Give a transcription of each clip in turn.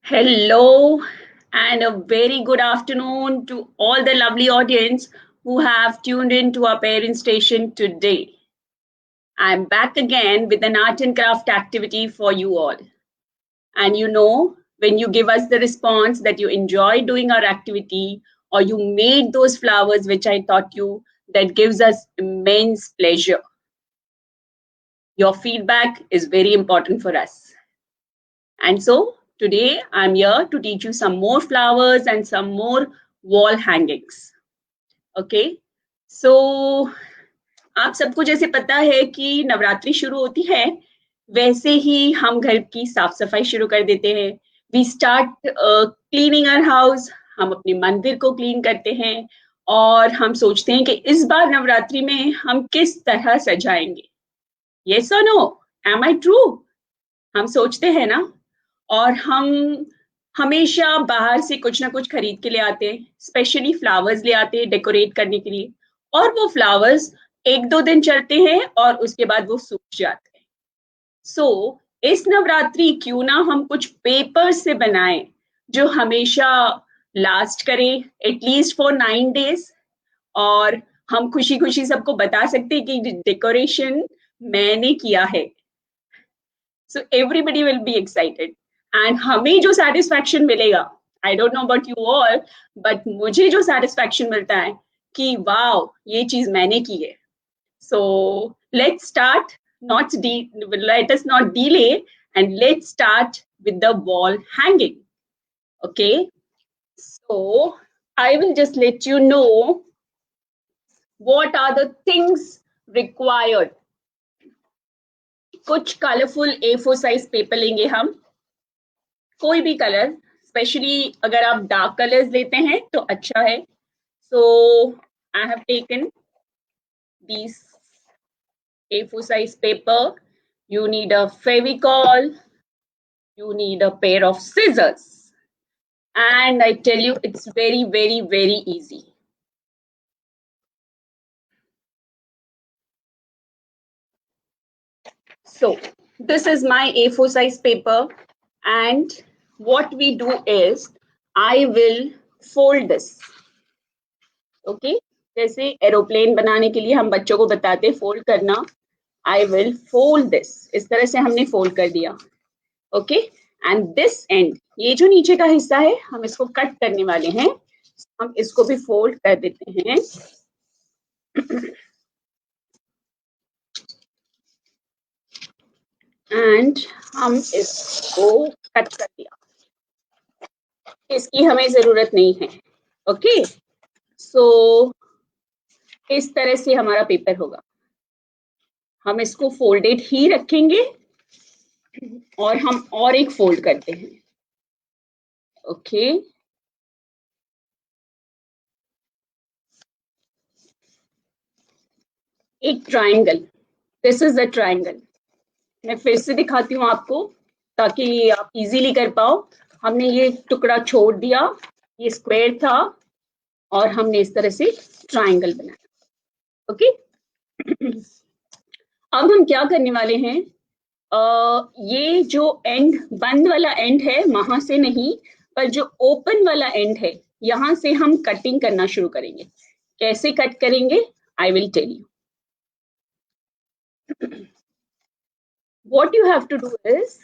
Hello, and a very good afternoon to all the lovely audience who have tuned in to our parent station today. I'm back again with an art and craft activity for you all. And when you give us the response that you enjoy doing our activity or you made those flowers which I taught you, that gives us immense pleasure. Your feedback is very important for us. And so today I'm here to teach you some more flowers and some more wall hangings. Okay. So आप सबको जैसे पता है कि नवरात्रि शुरू होती है, वैसे ही हम घर की साफ सफाई शुरू कर देते हैं. We start cleaning our house. हम अपने मंदिर को क्लीन करते हैं और हम सोचते हैं कि इस बार नवरात्रि में हम किस तरह सजाएंगे. Yes or no? Am I true? हम सोचते हैं ना. और हम हमेशा बाहर से कुछ ना कुछ खरीद के ले आते हैं, स्पेशली फ्लावर्स ले आते हैं डेकोरेट करने के लिए. और वो फ्लावर्स 1-2 दिन चलते हैं और उसके बाद वो सूख जाते हैं. सो इस नवरात्रि क्यों ना हम कुछ पेपर से बनाएं जो हमेशा लास्ट करे, एटलीस्ट फॉर 9 days. और हम खुशी खुशी सबको बता सकते हैं कि डेकोरेशन मैंने किया है. So everybody will be excited. And हमें जो सेटिस्फैक्शन मिलेगा, I don't know about you all, but मुझे जो सेटिस्फैक्शन मिलता है कि वाओ, ये चीज मैंने की है. So let's start. Let us not delay and let's start with the wall hanging. Okay, so I will just let you know what are the things required. कुछ कलरफुल A4 साइज पेपर लेंगे हम, कोई भी colour, specially अगर आप dark colours लेते हैं तो अच्छा है. So I have taken this A4 size paper. You need a Fevicol, you need a pair of scissors, and I tell you it's very, very, very easy. So this is my A4 size paper, and what we do is I will fold this. Okay, जैसे aeroplane बनाने के लिए हम बच्चों को बताते हैं fold करना. I will fold this. इस तरह से हमने फोल्ड कर दिया. ओके, एंड दिस एंड, ये जो नीचे का हिस्सा है हम इसको कट करने वाले हैं. हम इसको भी फोल्ड कर देते हैं. एंड हम इसको कट कर दिया. इसकी हमें जरूरत नहीं है. ओके, सो इस तरह से हमारा पेपर होगा. हम इसको फोल्डेड ही रखेंगे और हम और एक फोल्ड करते हैं. ओके, एक triangle. This is the triangle. मैं फिर से दिखाती हूँ आपको ताकि आप इजीली कर पाओ. हमने ये टुकड़ा छोड़ दिया, ये स्क्वायर था और हमने इस तरह से ट्रायंगल बनाया. ओके, अब हम क्या करने वाले हैं, ये जो एंड बंद वाला एंड है वहां से नहीं, पर जो ओपन वाला एंड है यहां से हम कटिंग करना शुरू करेंगे. कैसे कट करेंगे I will tell you. What you have to do is,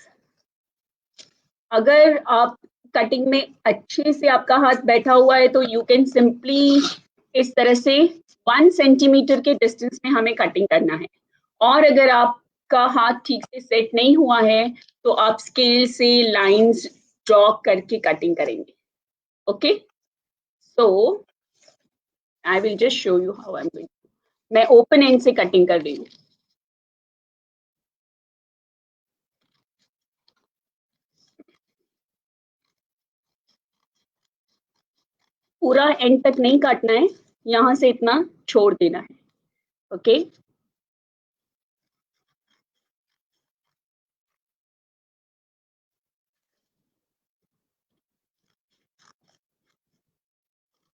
अगर आप कटिंग में अच्छे से आपका हाथ बैठा हुआ है तो यू कैन सिंपली इस तरह से 1 सेंटीमीटर के डिस्टेंस में हमें कटिंग करना है. और अगर आपका हाथ ठीक से सेट नहीं हुआ है तो आप स्केल से लाइंस ड्रॉ करके कटिंग करेंगे. Okay, so I will just show you how I am going. मैं ओपन एंड से कटिंग कर रही हूँ. पूरा एंड तक नहीं काटना है, यहां से इतना छोड़ देना है. ओके,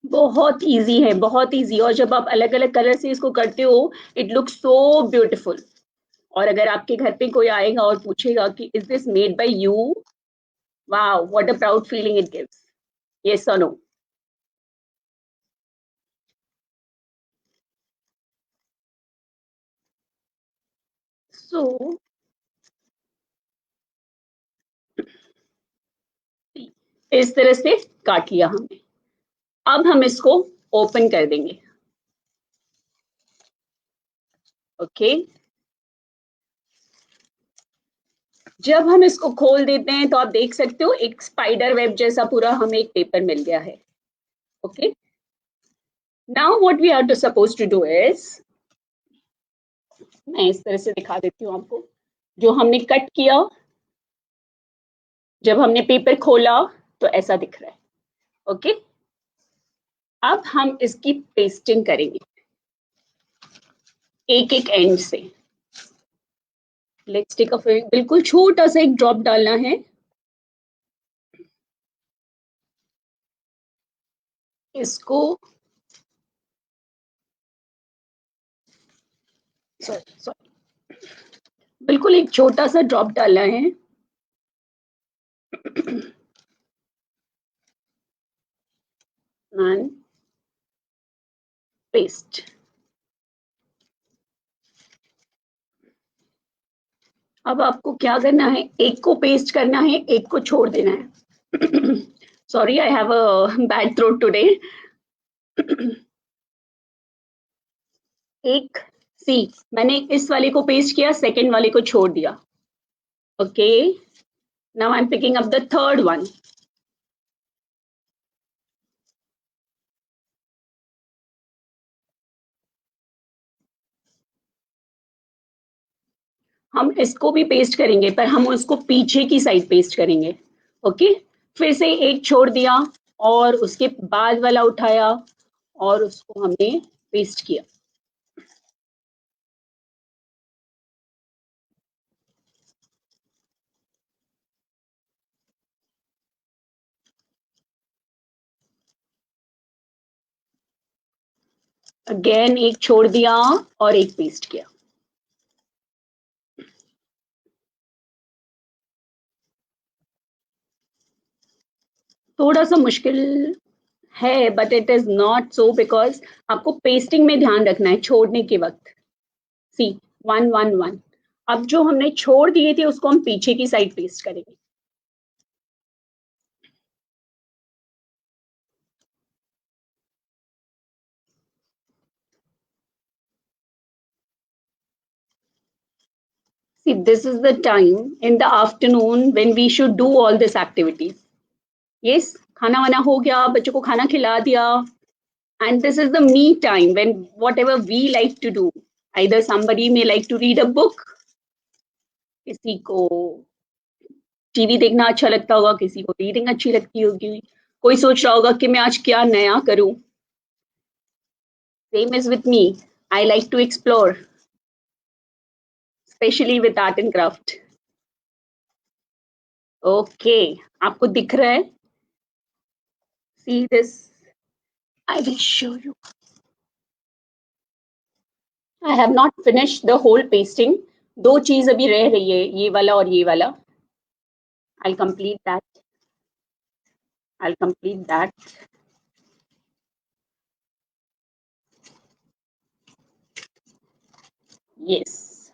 बहुत इजी है, बहुत इजी. और जब आप अलग अलग कलर से इसको करते हो इट लुक्स सो ब्यूटीफुल. और अगर आपके घर पे कोई आएगा और पूछेगा कि is this made by you, Wow, what a proud feeling it gives. Yes or no? So, इस तरह से काट लिया हमने. अब हम इसको ओपन कर देंगे. ओके. जब हम इसको खोल देते हैं तो आप देख सकते हो एक स्पाइडर वेब जैसा पूरा हमें एक पेपर मिल गया है. Okay. Now what we are to suppose to do is, मैं इस तरह से दिखा देती हूँ आपको. जो हमने कट किया, जब हमने पेपर खोला तो ऐसा दिख रहा है. ओके. अब हम इसकी पेस्टिंग करेंगे एक एक एंड से. लेट्स टेक अ बिल्कुल छोटा सा एक ड्रॉप डालना है. इसको सॉरी, बिल्कुल एक छोटा सा ड्रॉप डालना है. And paste. अब आपको क्या करना है, एक को पेस्ट करना है, एक को छोड़ देना है. Sorry, I have a bad throat today. एक सी, मैंने इस वाले को पेस्ट किया, सेकंड वाले को छोड़ दिया. Okay. Now I am picking up the third one. हम इसको भी पेस्ट करेंगे पर हम उसको पीछे की साइड पेस्ट करेंगे. ओके. फिर से एक छोड़ दिया और उसके बाद वाला उठाया और उसको हमने पेस्ट किया. अगेन एक छोड़ दिया और एक पेस्ट किया. थोड़ा सा मुश्किल है but it is not so, because आपको पेस्टिंग में ध्यान रखना है छोड़ने के वक्त. सी, 1 1 1. अब जो हमने छोड़ दिए थे उसको हम पीछे की साइड पेस्ट करेंगे. See, this is the time in the afternoon when we should do all these activities. Yes, खाना वाना हो गया, बच्चों को खाना खिला दिया. And this is the me time when whatever we like to do. Either somebody may like to read a book, किसी को टीवी देखना अच्छा लगता होगा, किसी को रीडिंग अच्छी लगती होगी, कोई सोच रहा होगा कि मैं आज क्या नया करूं. Same is with me. I like to explore, especially with art and craft. Okay, आपको दिख रहा है? See this? I will show you. I have not finished the whole pasting. दो चीज अभी रह रही है, ये वाला और ये वाला. I'll complete that. I'll complete that. Yes.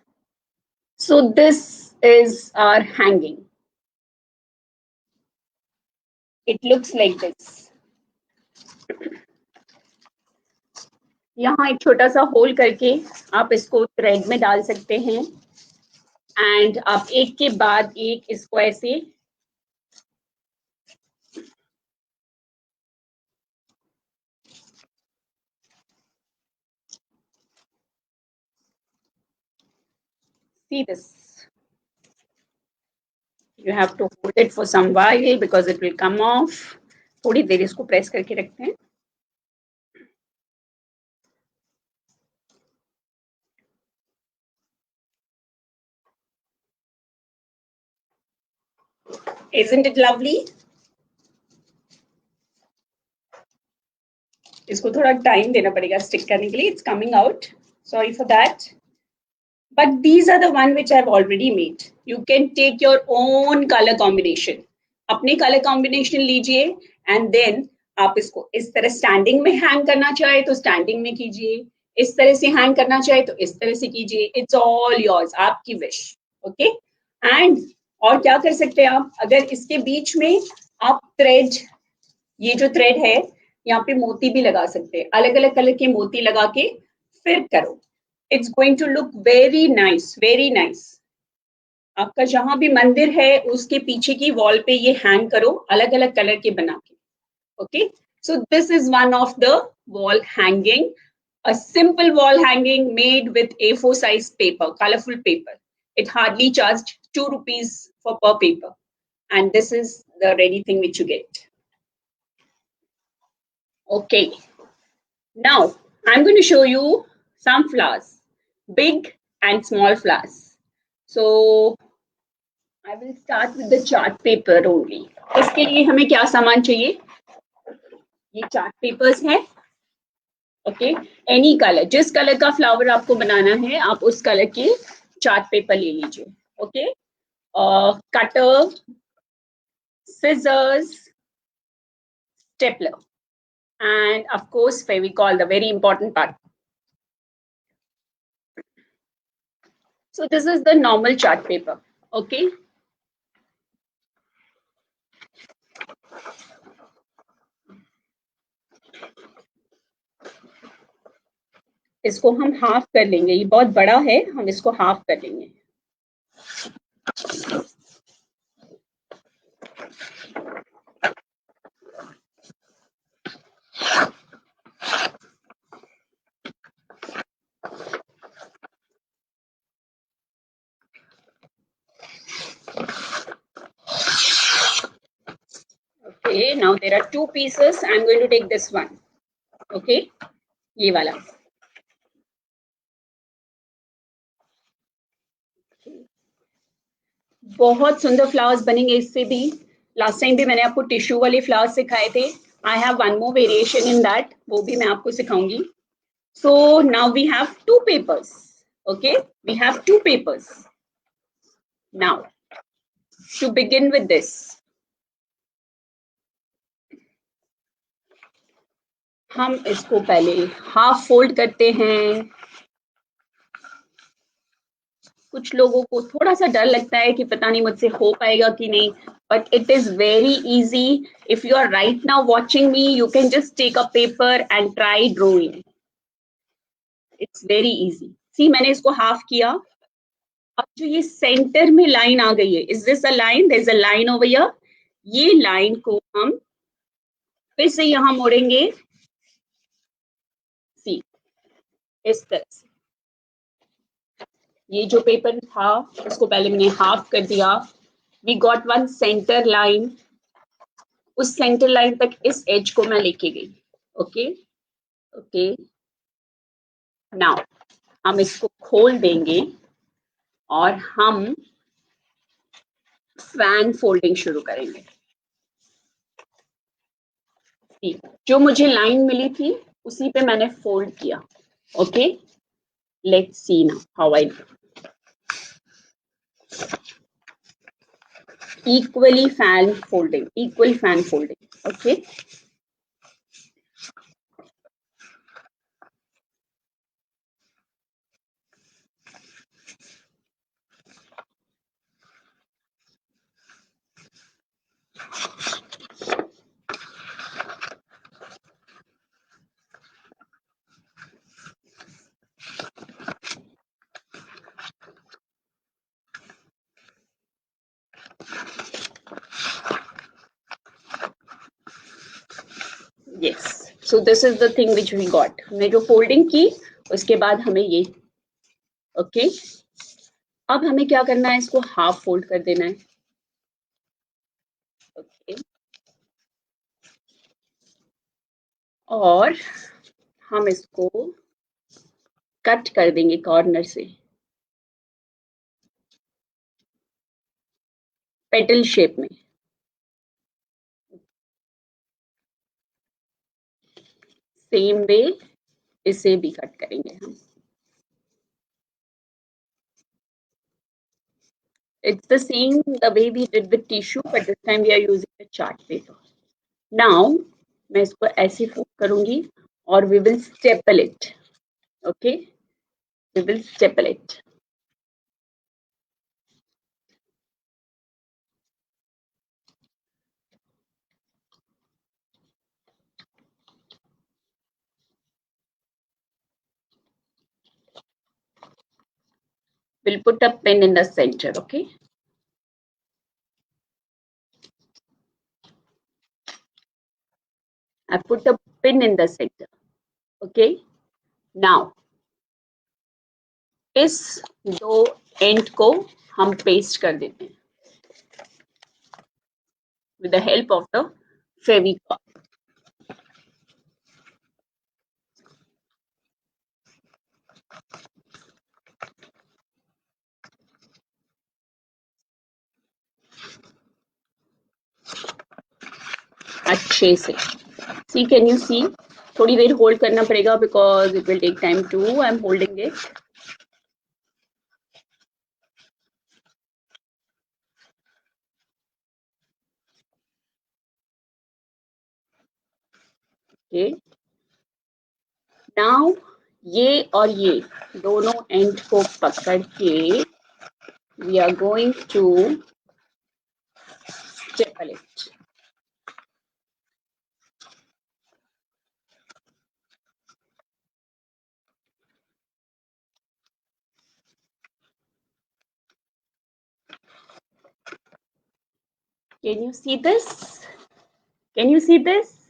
So this is our hanging. It looks like this. यहाँ एक छोटा सा होल करके आप इसको थ्रेड में डाल सकते हैं. एंड आप एक के बाद एक इसको ऐसे see this. You have to hold it for some while because it will come off. थोड़ी देर इसको प्रेस करके रखते हैं. Isn't it lovely? इसको थोड़ा टाइम देना पड़ेगा स्टिक करने के लिए. It's coming out. Sorry for that. But these are the one which I've already made. You can take your own color combination. अपने कलर कॉम्बिनेशन लीजिए एंड देन आप इसको इस तरह स्टैंडिंग में हैंग करना चाहे तो स्टैंडिंग में कीजिए, इस तरह से हैंग करना चाहे तो इस तरह से कीजिए, इट्स ऑल योर्स, आपकी विश। ओके एंड और क्या कर सकते हैं आप, अगर इसके बीच में आप थ्रेड, ये जो थ्रेड है यहाँ पे मोती भी लगा सकते हैं, अलग अलग कलर के मोती लगा के फिर करो, it's going to look very nice, very nice. आपका जहां भी मंदिर है उसके पीछे की वॉल पे ये हैंग करो अलग अलग कलर के बना के। Okay, so this is one of the wall hanging, a simple wall hanging made with A4 size paper, colorful paper. It hardly charged 2 rupees for per paper, and this is the ready thing which you get. Okay, now I'm going to show you some flowers, big and small flowers. So I will start with the chart paper only. इसके लिए हमें क्या सामान चाहिए, ये chart papers हैं। Okay, any colour, जिस colour का फ्लावर आपको बनाना है आप उस कलर के चार्ट पेपर ले लीजिए। Okay, cutter, scissors, stapler, and of course Fevicol, the very important part. So this is the normal chart paper. Okay, इसको हम हाफ कर लेंगे, ये बहुत बड़ा है, हम इसको हाफ कर लेंगे। Okay, now there are two pieces. I'm going to take this one. Okay, ये वाला। बहुत सुंदर फ्लावर्स बनेंगे इससे भी। लास्ट टाइम भी मैंने आपको टिश्यू वाले फ्लावर्स सिखाए थे। I have one more variation in that, वो भी मैं आपको सिखाऊंगी। So now we have two papers. Okay, we have two papers. Now to begin with this, हम इसको पहले हाफ फोल्ड करते हैं। कुछ लोगों को थोड़ा सा डर लगता है कि पता नहीं मुझसे हो पाएगा कि नहीं, but it is very easy. If you are right now watching me, you can just take a paper and try drawing. It's very easy. See, मैंने इसको हाफ किया। अब जो ये सेंटर में लाइन आ गई है, is this a line? There's a line over here. ये लाइन को हम फिर से यहाँ मोड़ेंगे। See, इस तरह से। ये जो पेपर था उसको पहले मैंने हाफ कर दिया। We got one center line. उस सेंटर लाइन तक इस एज को मैं लेके गई। ओके ओके, नाउ हम इसको खोल देंगे और हम फैन फोल्डिंग शुरू करेंगे। जो मुझे लाइन मिली थी उसी पे मैंने फोल्ड किया। Okay, let's see now how I do. Equally fan folding, equal fan folding. Okay, yes, so this is the thing which we got. हमने जो फोल्डिंग की उसके बाद हमें ये, ओके अब हमें क्या करना है, इसको हाफ फोल्ड कर देना है। ओके, और हम इसको कट कर देंगे कॉर्नर से, पेटल शेप में। सेम वे इसे भी कट करेंगे हम। It's the same the way we did with tissue, but this time we are using the chart paper. Now मैं इसको ऐसे फोल्ड करूंगी और we will staple it. Okay, we will staple it. We'll put a pin in the center. Okay. I put a pin in the center. Okay. Now इस दो and को हम paste कर देते हैं with the help of the Fevicol. अच्छे से see, can you see? थोड़ी देर होल्ड करना पड़ेगा because it will take time too. I'm holding it. Okay. Now ये और ये दोनों एंड को पकड़ के we are going to staple it. Can you see this? Can you see this?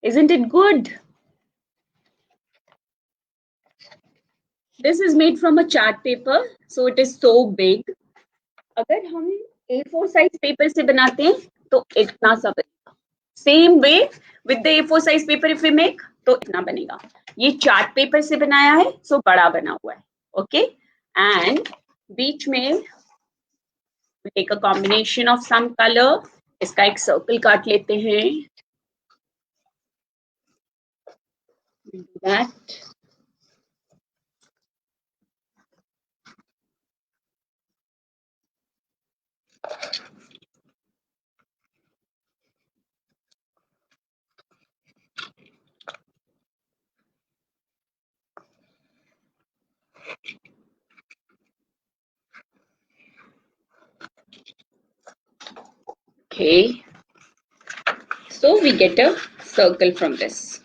Isn't it good? This is made from a chart paper, so it is so big. अगर हम A4 size paper से बनाते हैं तो इतना सा बनेगा. Same way with the A4 size paper if we make तो इतना बनेगा. ये चार्ट पेपर से बनाया है, so बड़ा बना हुआ है. Okay, and बीच में we take a combination of some color. इसका एक सर्कल काट लेते हैं. We'll do that. Okay, so we get a circle from this.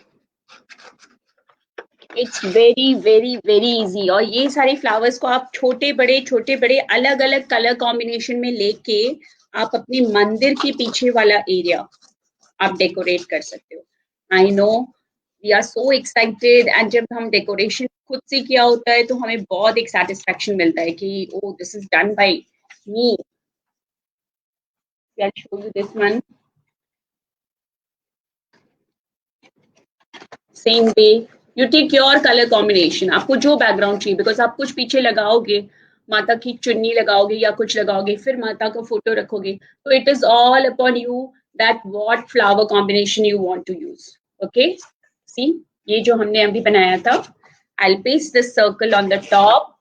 It's very very very easy. और ये सारे फ्लावर्स को आप छोटे बड़े अलग अलग कलर कॉम्बिनेशन में लेके आप अपने मंदिर के पीछे वाला एरिया आप डेकोरेट कर सकते हो. I know we are so excited and जब हम डेकोरेशन खुद से किया होता है तो हमें बहुत एक सेटिस्फेक्शन मिलता है कि oh this is done by me. I'll show you this one. Same way, you take your color combination. आपको जो बैकग्राउंड चाहिए, बिकॉज आप कुछ पीछे लगाओगे, माता की चुन्नी लगाओगे या कुछ लगाओगे, फिर माता का फोटो रखोगे, तो it is all upon you that what flower combination you want to use. Okay, see ये जो हमने अभी बनाया था, I will paste this circle on the top.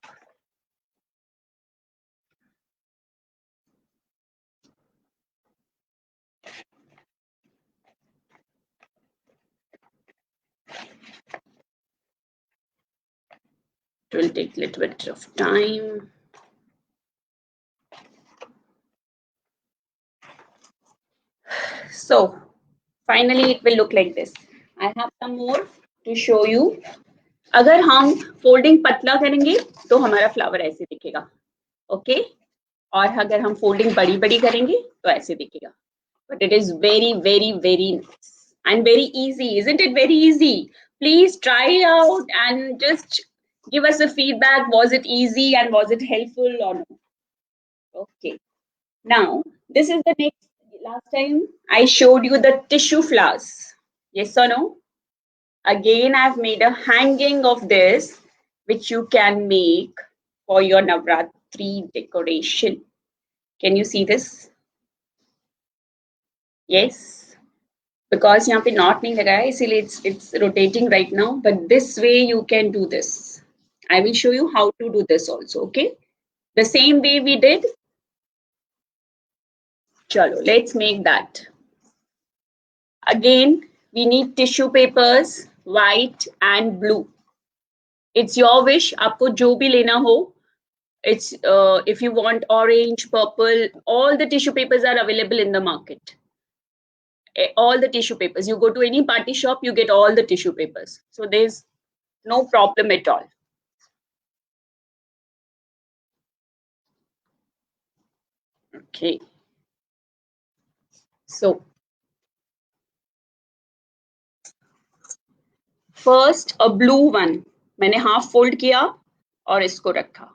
It will take a little bit of time. So finally it will look like this. I have some more to show you. अगर हम folding पतला करेंगे तो हमारा flower ऐसे दिखेगा. Okay, और अगर हम फोल्डिंग बड़ी बड़ी करेंगे तो ऐसे दिखेगा. But it is very very very nice and very easy. Isn't it very easy? Please try it out and just give us a feedback. Was it easy and was it helpful or no? Okay, now this is the next. Last time I showed you the tissue flowers. Yes or no? Again, I've made a hanging of this, which you can make for your Navratri decoration. Can you see this? Yes, because यहाँ पे knot नहीं लगा है, इसीलिए it's rotating right now. But this way you can do this. I will show you how to do this also. Okay, The same way we did. Chalo, let's make that. Again, we need tissue papers, white and blue. It's your wish. आपको जो भी लेना हो. It's if you want orange, purple, all the tissue papers are available in the market. All the tissue papers. You go to any party shop, you get all the tissue papers. So there's no problem at all. Okay. So first a blue one. मैंने half fold किया और इसको रखा.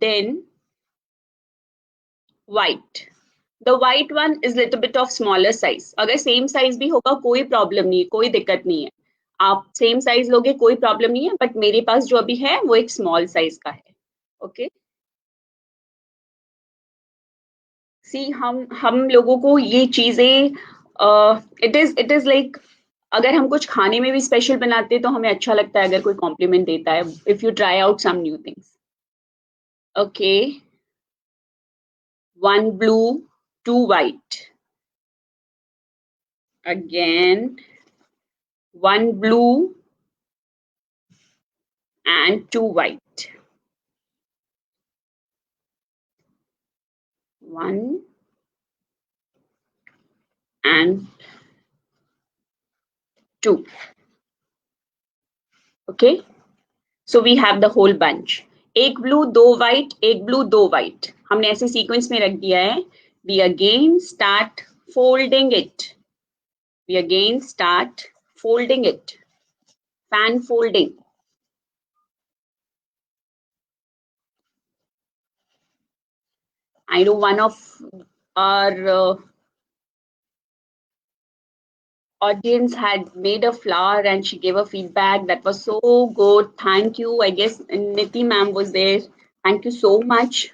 Then white. The white one is little bit of smaller size. अगर same size भी होगा कोई problem नहीं, कोई दिक्कत नहीं है. आप same size लोगे कोई problem नहीं है, but मेरे पास जो अभी है वो एक small size का है. Okay. See, हम लोगों को ये चीजें it is like अगर हम कुछ खाने में भी स्पेशल बनाते हैं तो हमें अच्छा लगता है अगर कोई कॉम्प्लीमेंट देता है. If you try out some new things. Okay. One blue, two white. Again, one blue and two white. One and two. Okay. So we have the whole bunch. एक blue, दो white, एक blue, दो white. हमने ऐसे sequence में रख दिया है. We again start folding it. We again start folding it. Fan folding. I know one of our audience had made a flower and she gave a feedback that was so good. Thank you. I guess Niti ma'am was there. Thank you so much.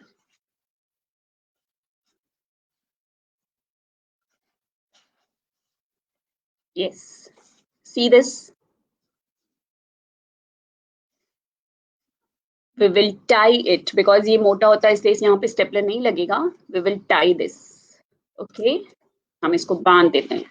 Yes. See this? We will tie it because ये मोटा होता है इसलिए यहाँ पे stapler नहीं लगेगा. We will tie this. Okay. हम इसको बांध देते हैं.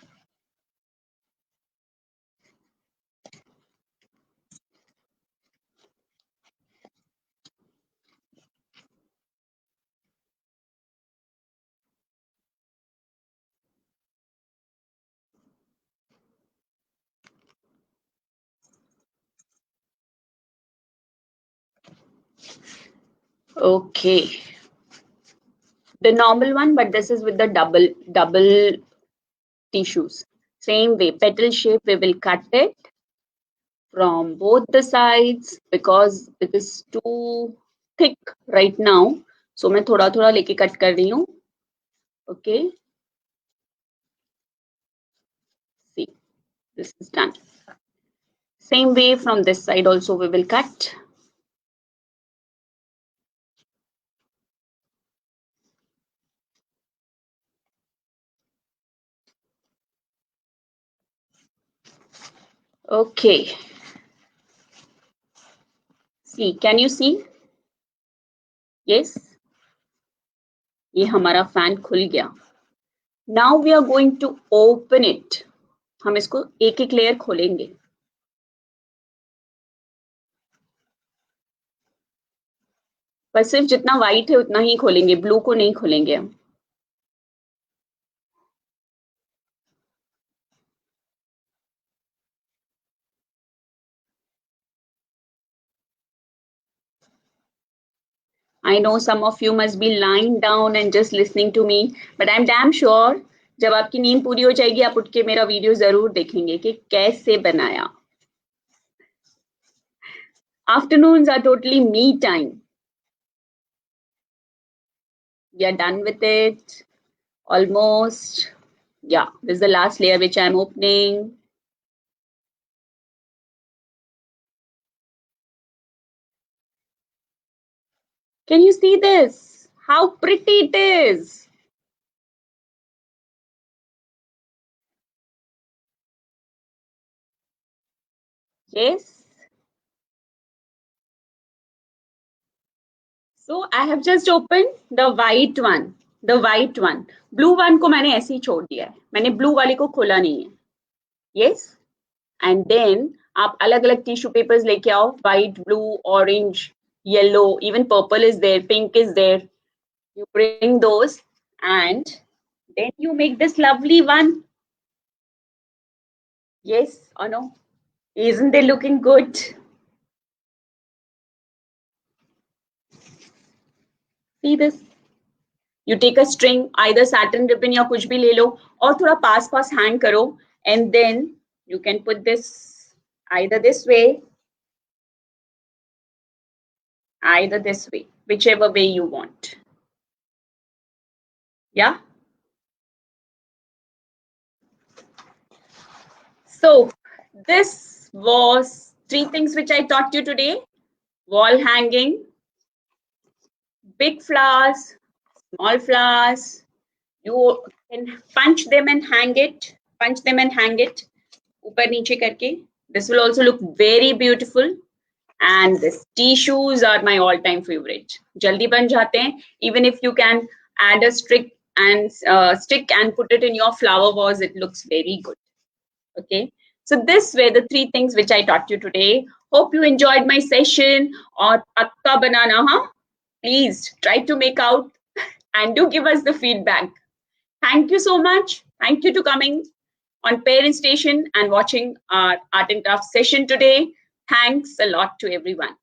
Okay. The normal one, but this is with the double tissues. Same way, petal shape, we will cut it from both the sides because it is too thick right now. So मैं थोड़ा थोड़ा लेके cut कर रही हूँ. Okay. See, this is done. Same way from this side also we will cut. Okay. See, can you see? Yes. ये हमारा fan खुल गया. Now we are going to open it. हम इसको एक एक layer खोलेंगे. पर सिर्फ जितना white है उतना ही खोलेंगे, blue को नहीं खोलेंगे हम. I know some of you must be lying down and just listening to me, but I'm damn sure जब आपकी नींद पूरी हो जाएगी आप उठ के मेरा वीडियो जरूर देखेंगे कि कैसे बनाया. Afternoons are totally me time. We are done with it. Almost. Yeah, this is the last layer which I'm opening. Can you see this? How pretty it is. Yes. So I have just opened the white one. The white one. Blue one को मैंने ऐसे ही छोड़ दिया है. मैंने blue वाले को खोला नहीं है. Yes. And then आप अलग अलग टिश्यू पेपर्स लेके आओ. White, blue, orange, yellow, even purple is there, pink is there. You bring those and then you make this lovely one. Yes or no? Isn't they looking good? See this? You take a string, either satin ribbon या कुछ भी ले लो और थोड़ा पास पास hang करो and then you can put this either this way, whichever way you want. Yeah? So this was 3 things which I taught you today. Wall hanging, big flowers, small flowers. You can punch them and hang it. Punch them and hang it. ऊपर नीचे करके. This will also look very beautiful. And this tissues are my all-time favorite. Jaldi ban jate hain. Even if you can add a stick and put it in your flower vase, it looks very good. Okay. So this were the 3 things which I taught you today. Hope you enjoyed my session. Or akka banana, huh? Please try to make out and do give us the feedback. Thank you so much. Thank you to coming on Parent Station and watching our art and craft session today. Thanks a lot to everyone.